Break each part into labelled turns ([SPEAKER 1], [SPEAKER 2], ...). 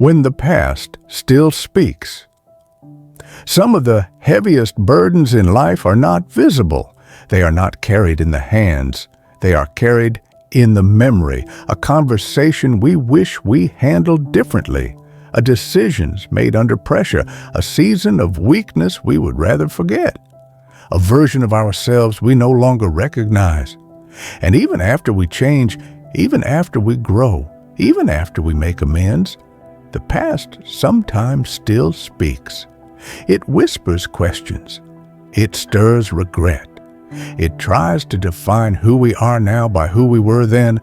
[SPEAKER 1] when the past still speaks. Some of the heaviest burdens in life are not visible. They are not carried in the hands. They are carried in the memory, a conversation we wish we handled differently, a decisions made under pressure, a season of weakness we would rather forget, a version of ourselves we no longer recognize. And even after we change, even after we grow, even after we make amends, the past sometimes still speaks. It whispers questions. It stirs regret. It tries to define who we are now by who we were then.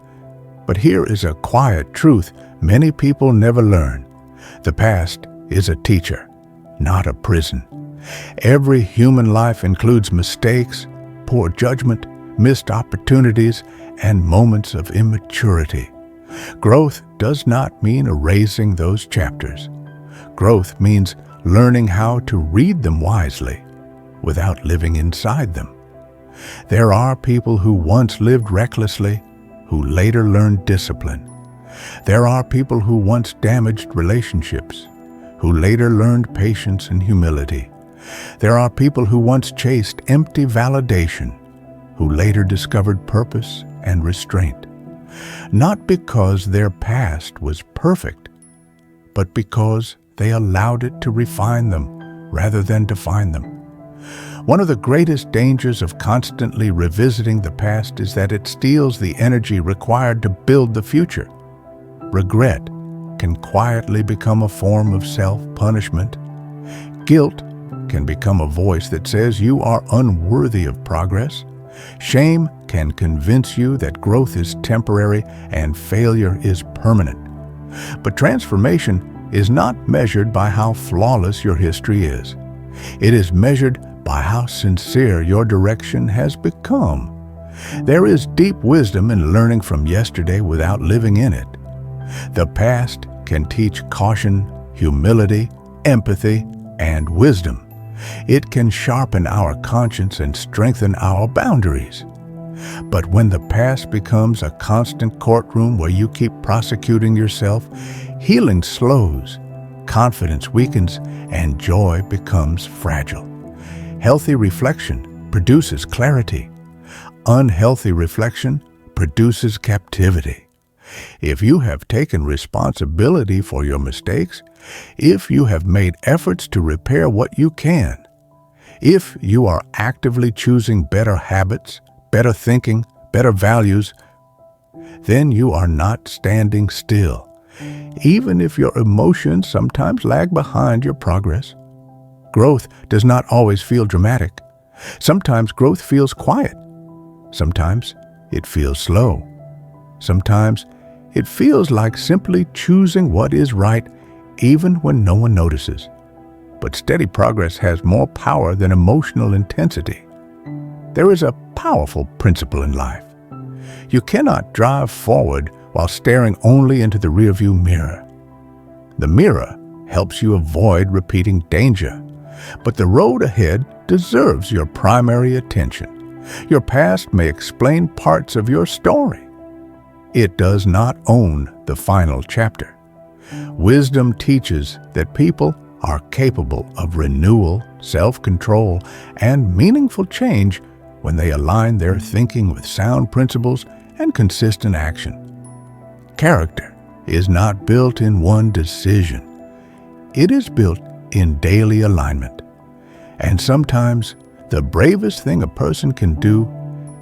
[SPEAKER 1] But here is a quiet truth many people never learn. The past is a teacher, not a prison. Every human life includes mistakes, poor judgment, missed opportunities, and moments of immaturity. Growth does not mean erasing those chapters. Growth means learning how to read them wisely without living inside them. There are people who once lived recklessly, who later learned discipline. There are people who once damaged relationships, who later learned patience and humility. There are people who once chased empty validation, who later discovered purpose and restraint. Not because their past was perfect, but because they allowed it to refine them rather than define them. One of the greatest dangers of constantly revisiting the past is that it steals the energy required to build the future. Regret can quietly become a form of self-punishment. Guilt can become a voice that says you are unworthy of progress. Shame can convince you that growth is temporary and failure is permanent. But transformation is not measured by how flawless your history is. It is measured by how sincere your direction has become. There is deep wisdom in learning from yesterday without living in it. The past can teach caution, humility, empathy, and wisdom. It can sharpen our conscience and strengthen our boundaries. But when the past becomes a constant courtroom where you keep prosecuting yourself, healing slows, confidence weakens, and joy becomes fragile. Healthy reflection produces clarity. Unhealthy reflection produces captivity. If you have taken responsibility for your mistakes, if you have made efforts to repair what you can, if you are actively choosing better habits, better thinking, better values, then you are not standing still, even if your emotions sometimes lag behind your progress. Growth does not always feel dramatic. Sometimes growth feels quiet. Sometimes it feels slow. Sometimes it feels like simply choosing what is right, even when no one notices. But steady progress has more power than emotional intensity. There is a powerful principle in life. You cannot drive forward while staring only into the rearview mirror. The mirror helps you avoid repeating danger, but the road ahead deserves your primary attention. Your past may explain parts of your story. It does not own the final chapter. Wisdom teaches that people are capable of renewal, self-control, and meaningful change when they align their thinking with sound principles and consistent action. Character is not built in one decision. It is built in daily alignment. And sometimes the bravest thing a person can do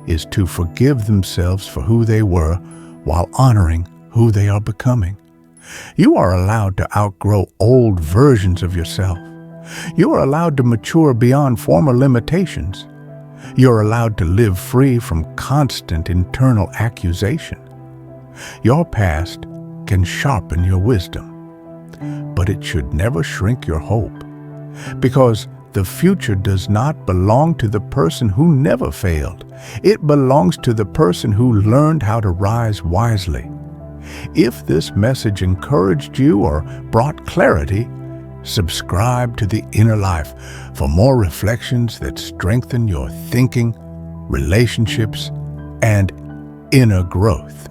[SPEAKER 1] is to forgive themselves for who they were while honoring who they are becoming. You are allowed to outgrow old versions of yourself. You are allowed to mature beyond former limitations. You are allowed to live free from constant internal accusation. Your past can sharpen your wisdom, but it should never shrink your hope, because the future does not belong to the person who never failed. It belongs to the person who learned how to rise wisely. If this message encouraged you or brought clarity, subscribe to The Inner Life for more reflections that strengthen your thinking, relationships, and inner growth.